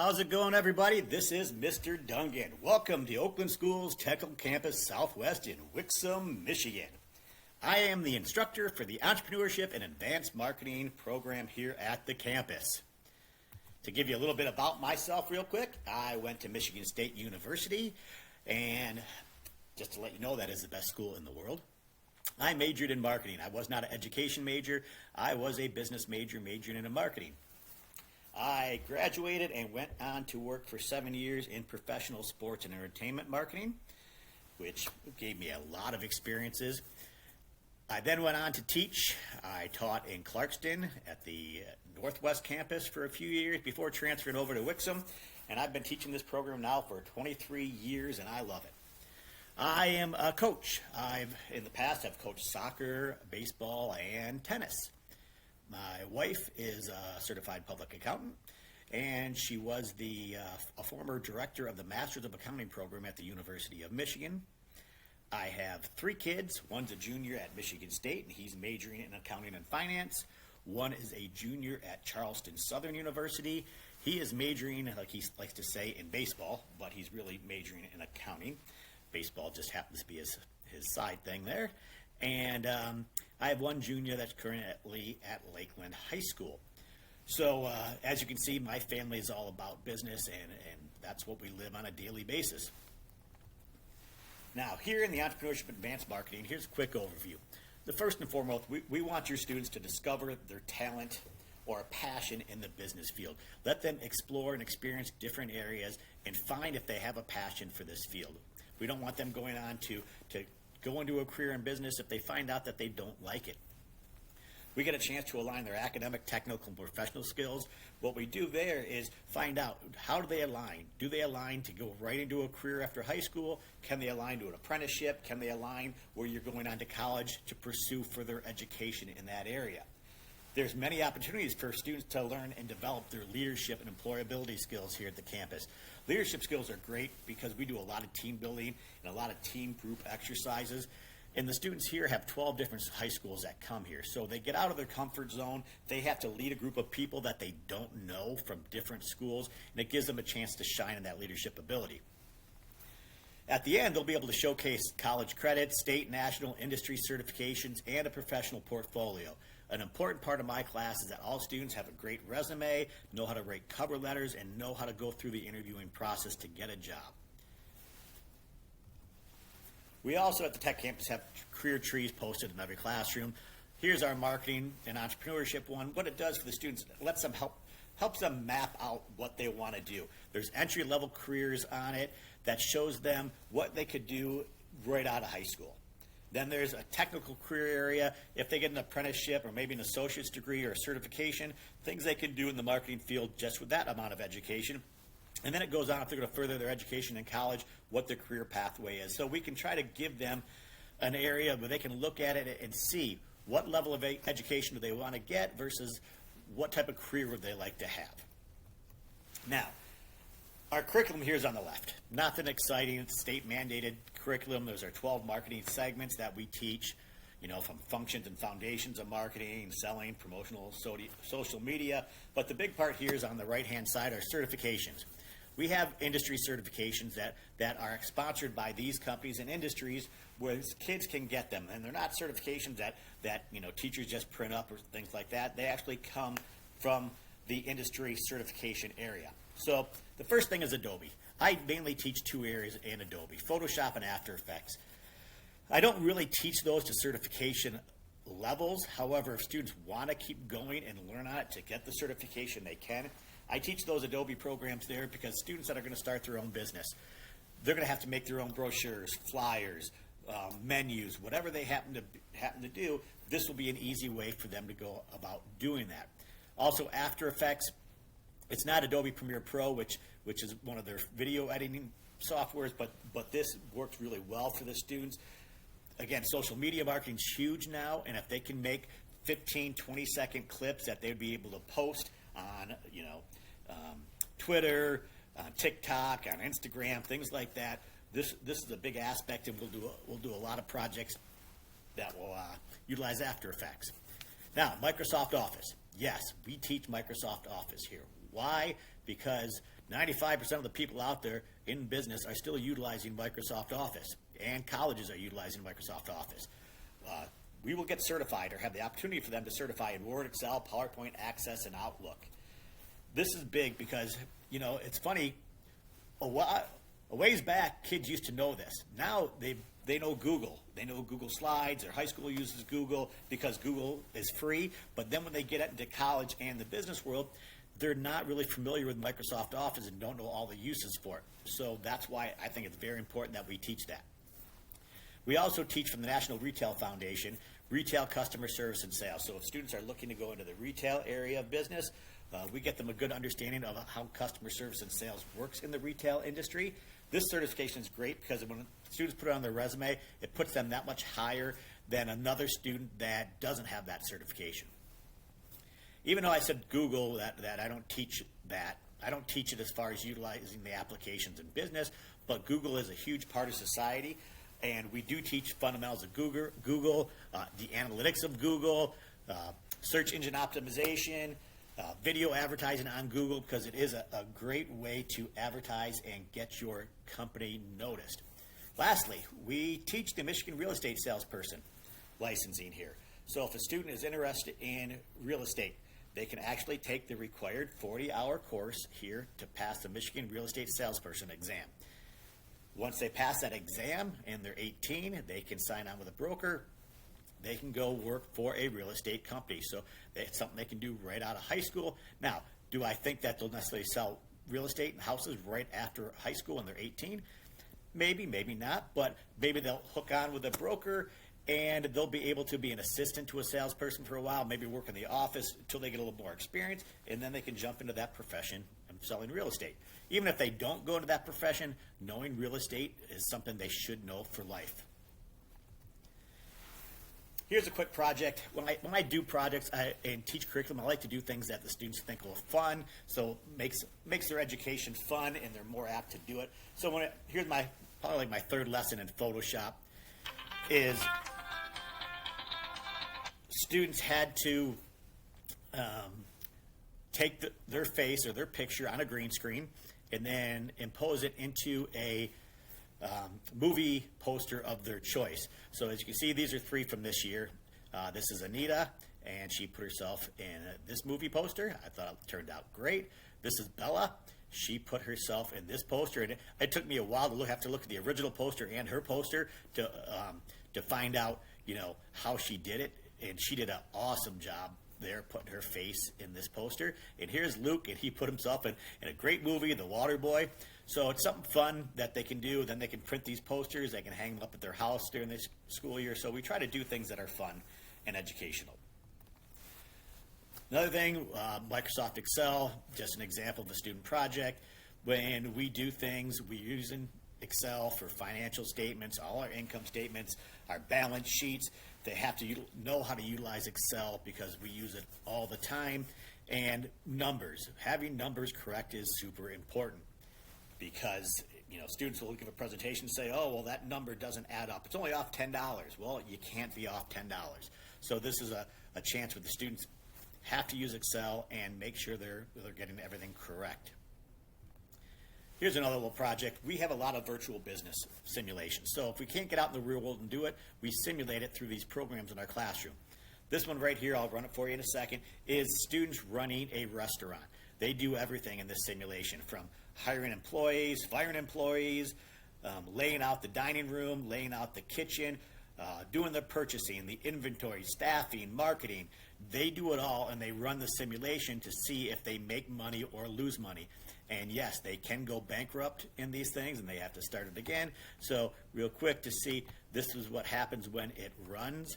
How's it going, everybody? This is Mr. Dungan. Welcome to Oakland School's Technical Campus Southwest in Wixom, Michigan. I am the instructor for the Entrepreneurship and Advanced Marketing program here at the campus. To give you a little bit about myself real quick, I went to Michigan State University, and just to let you know, that is the best school in the world. I majored in marketing. I was not an education major. I was a business major majoring in marketing. I graduated and went on to work for 7 years in professional sports and entertainment marketing, which gave me a lot of experiences. I then went on to teach. I taught in Clarkston at the Northwest campus for a few years before transferring over to Wixom, and I've been teaching this program now for 23 years, and I love it. I am a coach. In the past, I've coached soccer, baseball, and tennis. My wife is a certified public accountant, and she was a former director of the Masters of Accounting program at the University of Michigan. I have 3 kids. One's a junior at Michigan State, and he's majoring in accounting and finance. One is a junior at Charleston Southern University. He is majoring, like he likes to say, in baseball, but he's really majoring in accounting. Baseball just happens to be his side thing there. And I have one junior that's currently at Lakeland High School. So as you can see, my family is all about business, and that's what we live on a daily basis. Now, here in the Entrepreneurship and Advanced Marketing, here's a quick overview. The first and foremost, we want your students to discover their talent or a passion in the business field. Let them explore and experience different areas and find if they have a passion for this field. We don't want them going on to go into a career in business if they find out that they don't like it. We get a chance to align their academic, technical, and professional skills. What we do there is find out, how do they align? Do they align to go right into a career after high school? Can they align to an apprenticeship? Can they align where you're going on to college to pursue further education in that area? There's many opportunities for students to learn and develop their leadership and employability skills here at the campus. Leadership skills are great because we do a lot of team building and a lot of team group exercises. And the students here have 12 different high schools that come here. So they get out of their comfort zone. They have to lead a group of people that they don't know from different schools, and it gives them a chance to shine in that leadership ability. At the end, they'll be able to showcase college credits, state, national, industry certifications, and a professional portfolio. An important part of my class is that all students have a great resume, know how to write cover letters, and know how to go through the interviewing process to get a job. We also at the Tech Campus have career trees posted in every classroom. Here's our marketing and entrepreneurship one. What it does for the students, it lets them helps them map out what they want to do. There's entry-level careers on it that shows them what they could do right out of high school. Then there's a technical career area. If they get an apprenticeship or maybe an associate's degree or a certification, things they can do in the marketing field just with that amount of education. And then it goes on, if they're going to further their education in college, what their career pathway is. So we can try to give them an area where they can look at it and see what level of education do they want to get versus what type of career would they like to have. Now, our curriculum here is on the left. Nothing exciting. It's state-mandated curriculum. Those are 12 marketing segments that we teach, from functions and foundations of marketing, selling, promotional, social media. But the big part here is on the right-hand side are certifications. We have industry certifications that are sponsored by these companies and industries where kids can get them. And they're not certifications that teachers just print up or things like that. They actually come from the industry certification area. So the first thing is Adobe. I mainly teach 2 areas in Adobe, Photoshop and After Effects. I don't really teach those to certification levels. However, if students want to keep going and learn on it to get the certification, they can. I teach those Adobe programs there because students that are going to start their own business, they're going to have to make their own brochures, flyers, menus, whatever they happen to do. This will be an easy way for them to go about doing that. Also, After Effects. It's not Adobe Premiere Pro, which is one of their video editing softwares, but this works really well for the students. Again, social media marketing is huge now, and if they can make 15, 20-second clips that they'd be able to post on, Twitter, on TikTok, on Instagram, things like that, this is a big aspect, and we'll do a lot of projects that will utilize After Effects. Now, Microsoft Office. Yes, we teach Microsoft Office here. Why? Because 95% of the people out there in business are still utilizing Microsoft Office, and colleges are utilizing Microsoft Office. We will get certified or have the opportunity for them to certify in Word, Excel, PowerPoint, Access, and Outlook. This is big because, it's funny, a ways back, kids used to know this. Now they know Google. They know Google Slides. Their high school uses Google because Google is free. But then when they get into college and the business world, they're not really familiar with Microsoft Office and don't know all the uses for it. So that's why I think it's very important that we teach that. We also teach from the National Retail Foundation, retail customer service and sales. So if students are looking to go into the retail area of business, we get them a good understanding of how customer service and sales works in the retail industry. This certification is great because when students put it on their resume, it puts them that much higher than another student that doesn't have that certification. Even though I said Google, that I don't teach that. I don't teach it as far as utilizing the applications in business, but Google is a huge part of society. And we do teach fundamentals of Google, the analytics of Google, search engine optimization, video advertising on Google, because it is a great way to advertise and get your company noticed. Lastly, we teach the Michigan Real Estate Salesperson licensing here. So if a student is interested in real estate, they can actually take the required 40-hour course here to pass the Michigan Real Estate Salesperson exam. Once they pass that exam and they're 18, they can sign on with a broker. They can go work for a real estate company. So it's something they can do right out of high school. Now, do I think that they'll necessarily sell real estate and houses right after high school when they're 18? Maybe, maybe not, but maybe they'll hook on with a broker and they'll be able to be an assistant to a salesperson for a while, maybe work in the office until they get a little more experience, and then they can jump into that profession of selling real estate. Even if they don't go into that profession, knowing real estate is something they should know for life. Here's a quick project. When I do projects and teach curriculum, I like to do things that the students think are fun, so makes their education fun and they're more apt to do it. So here's probably my third lesson in Photoshop is students had to take their face or their picture on a green screen and then impose it into a movie poster of their choice. So as you can see, these are 3 from this year. This is Anita, and she put herself in this movie poster. I thought it turned out great. This is Bella. She put herself in this poster, and it took me a while to have to look at the original poster and her poster to find out, how she did it. And she did an awesome job there putting her face in this poster. And here's Luke, and he put himself in a great movie, The Water Boy. So it's something fun that they can do. Then they can print these posters. They can hang them up at their house during this school year. So we try to do things that are fun and educational. Another thing, Microsoft Excel, just an example of a student project. When we do things, we're using Excel for financial statements, all our income statements, our balance sheets. They have to know how to utilize Excel because we use it all the time. And numbers. Having numbers correct is super important because students will give a presentation and say, oh, well, that number doesn't add up. It's only off $10. Well, you can't be off $10. So this is a chance where the students have to use Excel and make sure they're getting everything correct. Here's another little project. We have a lot of virtual business simulations. So if we can't get out in the real world and do it, we simulate it through these programs in our classroom. This one right here, I'll run it for you in a second, is students running a restaurant. They do everything in this simulation, from hiring employees, firing employees, laying out the dining room, laying out the kitchen, doing the purchasing, the inventory, staffing, marketing. They do it all, and they run the simulation to see if they make money or lose money. And yes, they can go bankrupt in these things, and they have to start it again. So real quick to see, this is what happens when it runs.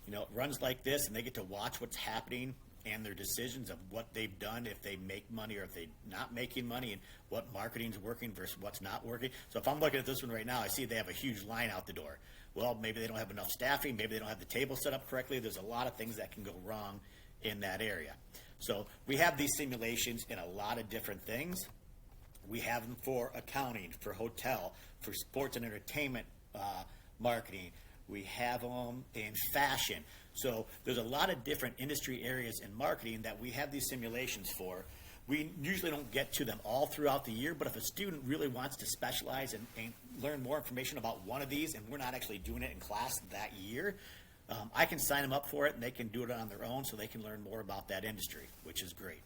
It runs like this, and they get to watch what's happening and their decisions of what they've done, if they make money or if they're not making money, and what marketing's working versus what's not working. So if I'm looking at this one right now, I see they have a huge line out the door. Well, maybe they don't have enough staffing, maybe they don't have the table set up correctly. There's a lot of things that can go wrong in that area. So we have these simulations in a lot of different things. We have them for accounting, for hotel, for sports and entertainment marketing. We have them in fashion. So there's a lot of different industry areas in marketing that we have these simulations for. We usually don't get to them all throughout the year, but if a student really wants to specialize and learn more information about one of these, and we're not actually doing it in class that year, I can sign them up for it, and they can do it on their own so they can learn more about that industry, which is great.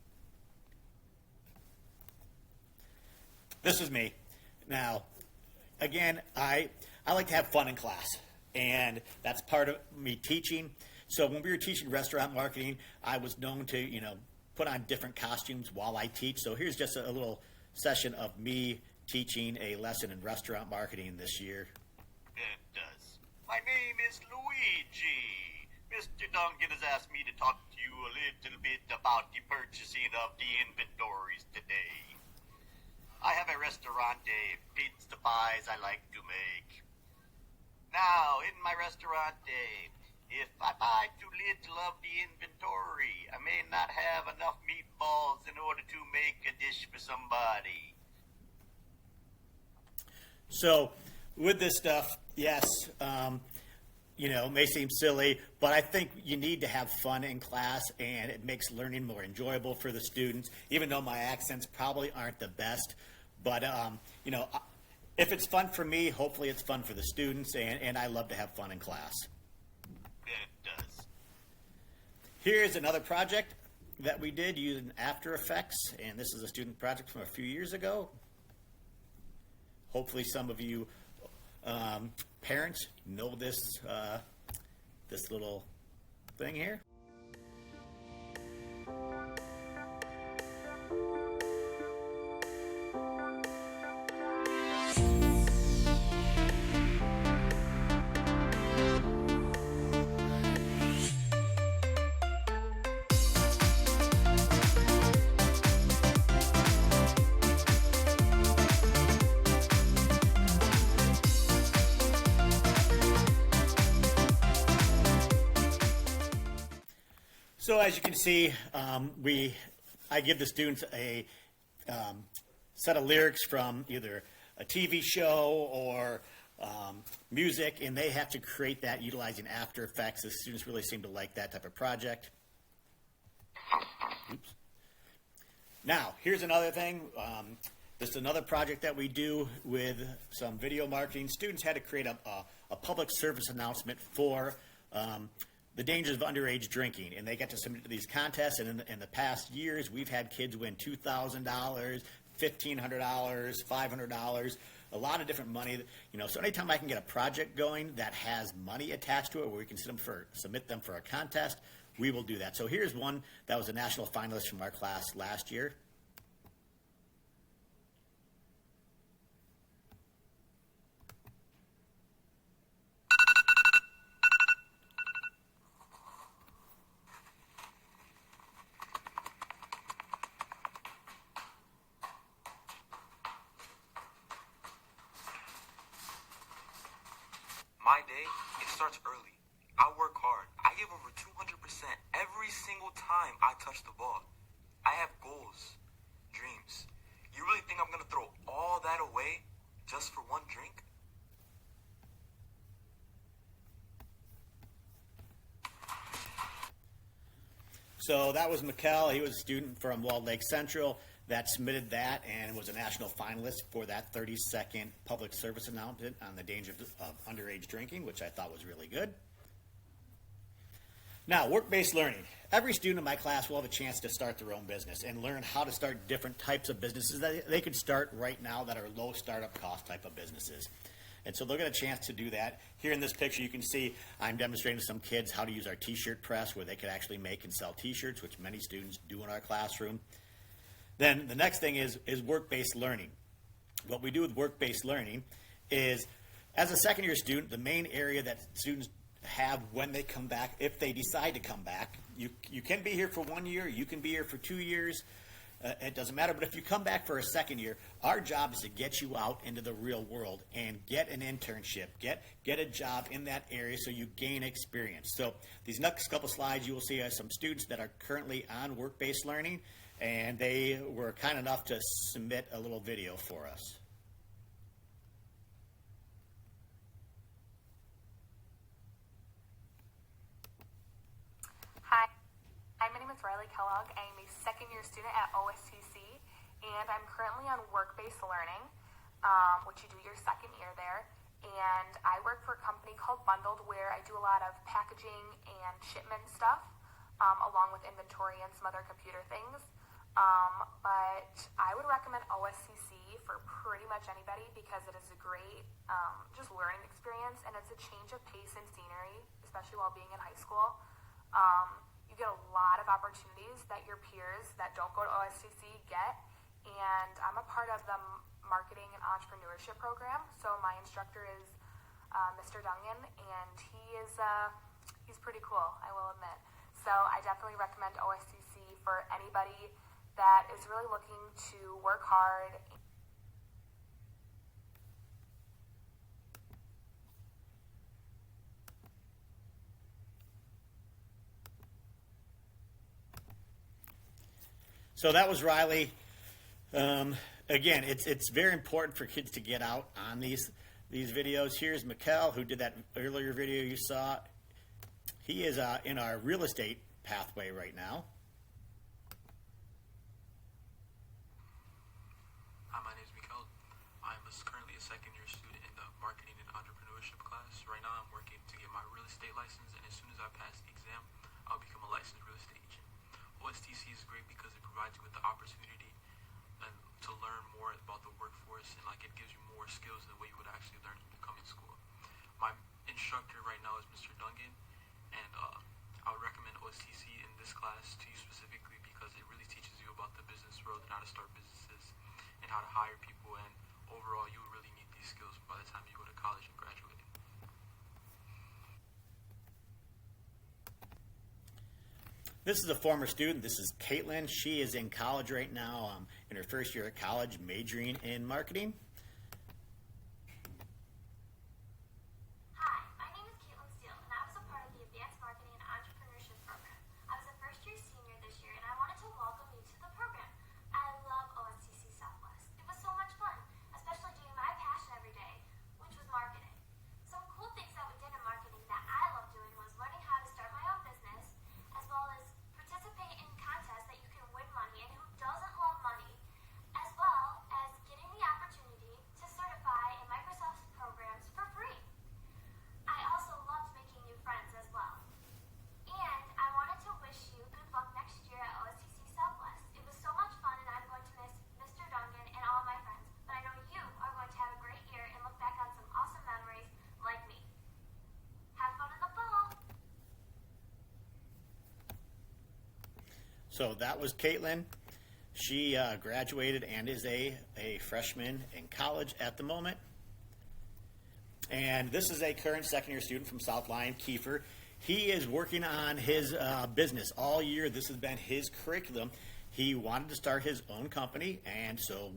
This is me. Now, again, I like to have fun in class, and that's part of me teaching. So when we were teaching restaurant marketing, I was known to, put on different costumes while I teach. So here's just a little session of me teaching a lesson in restaurant marketing this year. It does. My name is Luigi. Mr. Duncan has asked me to talk to you a little bit about the purchasing of the inventories today. I have a restaurante, pizza pies I like to make. Now, in my restaurante, if I buy too little of the inventory, I may not have enough meatballs in order to make a dish for somebody. So with this stuff, yes, it may seem silly, but I think you need to have fun in class, and it makes learning more enjoyable for the students, even though my accents probably aren't the best. But, if it's fun for me, hopefully it's fun for the students, and I love to have fun in class. It does. Here's another project that we did using After Effects, and this is a student project from a few years ago. Hopefully some of you parents know this this little thing here. So as you can see, I give the students a set of lyrics from either a TV show or music, and they have to create that utilizing After Effects. The students really seem to like that type of project. Oops. Now, here's another thing. This is another project that we do with some video marketing. Students had to create a public service announcement for the dangers of underage drinking, and they get to submit to these contests. And in the past years, we've had kids win $2,000, $1,500, $500, a lot of different money. So anytime I can get a project going that has money attached to it, where we can submit them for a contest, we will do that. So here's one that was a national finalist from our class last year. My day, it starts early. I work hard. I give over 200% every single time I touch the ball. I have goals, dreams. You really think I'm going to throw all that away just for one drink? So that was Mikkel. He was a student from Walled Lake Central that submitted that and was a national finalist for that 30-second public service announcement on the danger of underage drinking, which I thought was really good. Now, work-based learning. Every student in my class will have a chance to start their own business and learn how to start different types of businesses that they could start right now that are low startup cost type of businesses. And so they'll get a chance to do that. Here in this picture, you can see I'm demonstrating to some kids how to use our t-shirt press, where they could actually make and sell t-shirts, which many students do in our classroom. Then the next thing is work-based learning. What we do with work-based learning is, as a second-year student, the main area that students have when they come back, if they decide to come back, you can be here for 1 year, you can be here for 2 years, it doesn't matter. But if you come back for a second year, our job is to get you out into the real world and get an internship, get a job in that area so you gain experience. So these next couple slides, you will see some students that are currently on work-based learning, and they were kind enough to submit a little video for us. Hi, my name is Riley Kellogg. I am a second-year student at OSTC, and I'm currently on work-based learning, which you do your second year there. And I work for a company called Bundled, where I do a lot of packaging and shipment stuff, along with inventory and some other computer things. But I would recommend OSTC for pretty much anybody because it is a great just learning experience, and it's a change of pace and scenery, especially while being in high school. You get a lot of opportunities that your peers that don't go to OSTC get, and I'm a part of the marketing and entrepreneurship program. So my instructor is Mr. Dungan, and he's pretty cool, I will admit. So I definitely recommend OSTC for anybody that is really looking to work hard. So that was Riley. Again, it's very important for kids to get out on these videos. Here's Mikkel, who did that earlier video you saw. He is in our real estate pathway right now. Hi, my name is Mikkel. I'm currently a second-year student in the marketing and entrepreneurship class. Right now, I'm working to get my real estate license, and as soon as I pass the exam, I'll become a licensed real estate agent. OSTC is great because it provides you with the opportunity to learn more about the workforce, and it gives you more skills than what you would actually learn in coming school. My instructor right now is Mr. Dungan, and I would recommend OSTC in this class to you specifically because it really teaches you about the business world and how to start businesses and how to hire people, and overall you will really need these skills by the time you go to college and graduate. This is a former student. This is Caitlin. She is in college right now, in her first year at college, majoring in marketing. Hi, my name is Caitlin Steele, and I was a part of the Advanced Marketing and Entrepreneurship program. I was a first-year senior this year, and I wanted to welcome you to the program. I love OSTC Southwest. It was so much fun, especially doing my passion every day, which was marketing. Some cool things that we did in marketing that I loved doing was learning how to start my own business, as well as participate in contests that you can win money, and who doesn't love money, as well as getting the opportunity to certify in Microsoft's programs for free. I also loved making new friends as well. And I wanted to wish you good luck next year at OSTC Southwest. It was so much fun, and I'm going to miss Mr. Dungan and all of my friends, but I know you are going to have a great year and look back on some awesome memories like me. Have fun in the fall! So that was Caitlin. She graduated and is a freshman in college at the moment. And this is a current second-year student from South Lyon, Kiefer. He is working on his business all year. This has been his curriculum. He wanted to start his own company, and so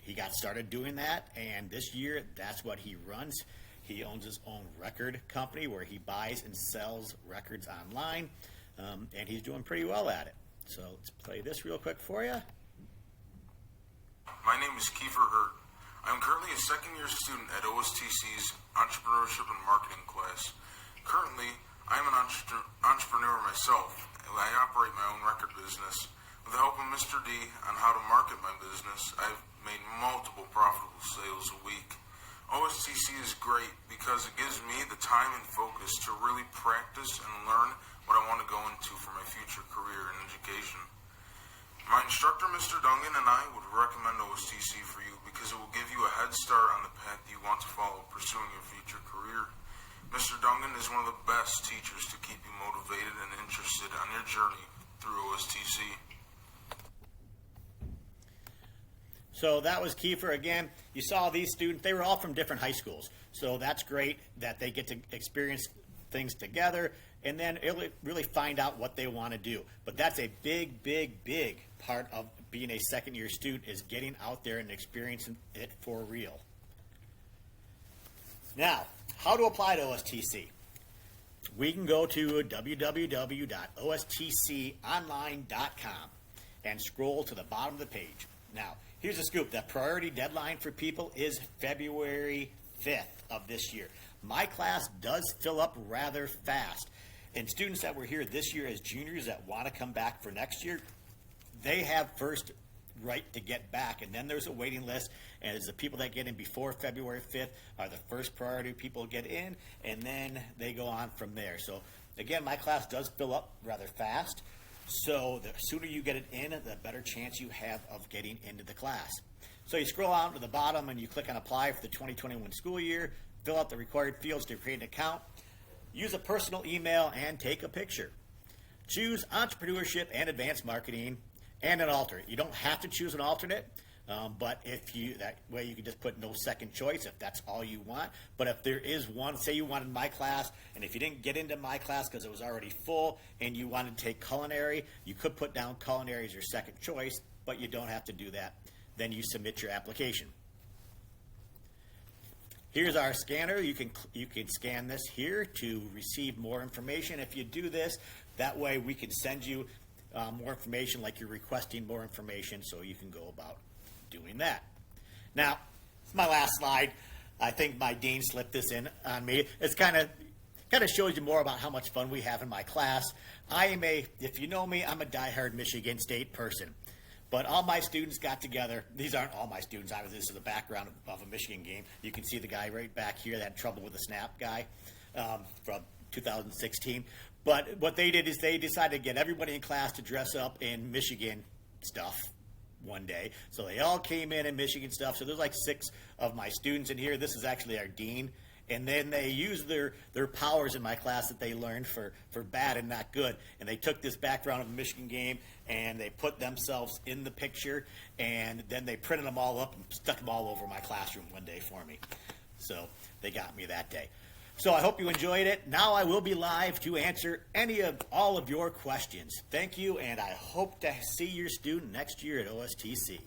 he got started doing that. And this year, that's what he runs. He owns his own record company where he buys and sells records online, and he's doing pretty well at it. So let's play this real quick for you. My name is Kiefer Hurt. I'm currently a second-year student at OSTC's Entrepreneurship and Marketing class. Currently, I am an entrepreneur myself, and I operate my own record business. With the help of Mr. D on how to market my business, I've made multiple profitable sales a week. OSTC is great because it gives me the time and focus to really practice and learn what I want to go into for my future career in education. My instructor, Mr. Dungan, and I would recommend OSTC for you because it will give you a head start on the path you want to follow pursuing your future career. Mr. Dungan is one of the best teachers to keep you motivated and interested on your journey through OSTC. So that was Kiefer again. You saw these students, they were all from different high schools. So that's great that they get to experience things together and then really find out what they want to do. But that's a big, big, big part of being a second-year student is getting out there and experiencing it for real. Now, how to apply to OSTC? We can go to www.ostconline.com and scroll to the bottom of the page. Now, here's a scoop. The priority deadline for people is February 5th of this year. My class does fill up rather fast. And students that were here this year as juniors that want to come back for next year, they have first right to get back, and then there's a waiting list, and as the people that get in before February 5th are the first priority people to get in, and then they go on from there. So again, my class does fill up rather fast, so the sooner you get it in, the better chance you have of getting into the class. So you scroll out to the bottom and you click on apply for the 2021 school year, fill out the required fields to create an account, use a personal email, and take a picture. Choose entrepreneurship and advanced marketing and an alternate. You don't have to choose an alternate, but that way you can just put no second choice if that's all you want. But if there is one, say you wanted my class, and if you didn't get into my class because it was already full and you wanted to take culinary, you could put down culinary as your second choice, but you don't have to do that. Then you submit your application. Here's our scanner. You can scan this here to receive more information. If you do this, that way we can send you more information, like you're requesting more information, so you can go about doing that. Now, it's my last slide. I think my dean slipped this in on me. It's kind of shows you more about how much fun we have in my class. If you know me, I'm a diehard Michigan State person. But all my students got together. These aren't all my students. This is the background of a Michigan game. You can see the guy right back here that had trouble with the snap guy from 2016. But what they did is they decided to get everybody in class to dress up in Michigan stuff one day. So they all came in Michigan stuff. So there's like 6 of my students in here. This is actually our dean. And then they used their powers in my class that they learned for bad and not good. And they took this background of a Michigan game and they put themselves in the picture. And then they printed them all up and stuck them all over my classroom one day for me. So they got me that day. So I hope you enjoyed it. Now I will be live to answer all of your questions. Thank you, and I hope to see your student next year at OSTC.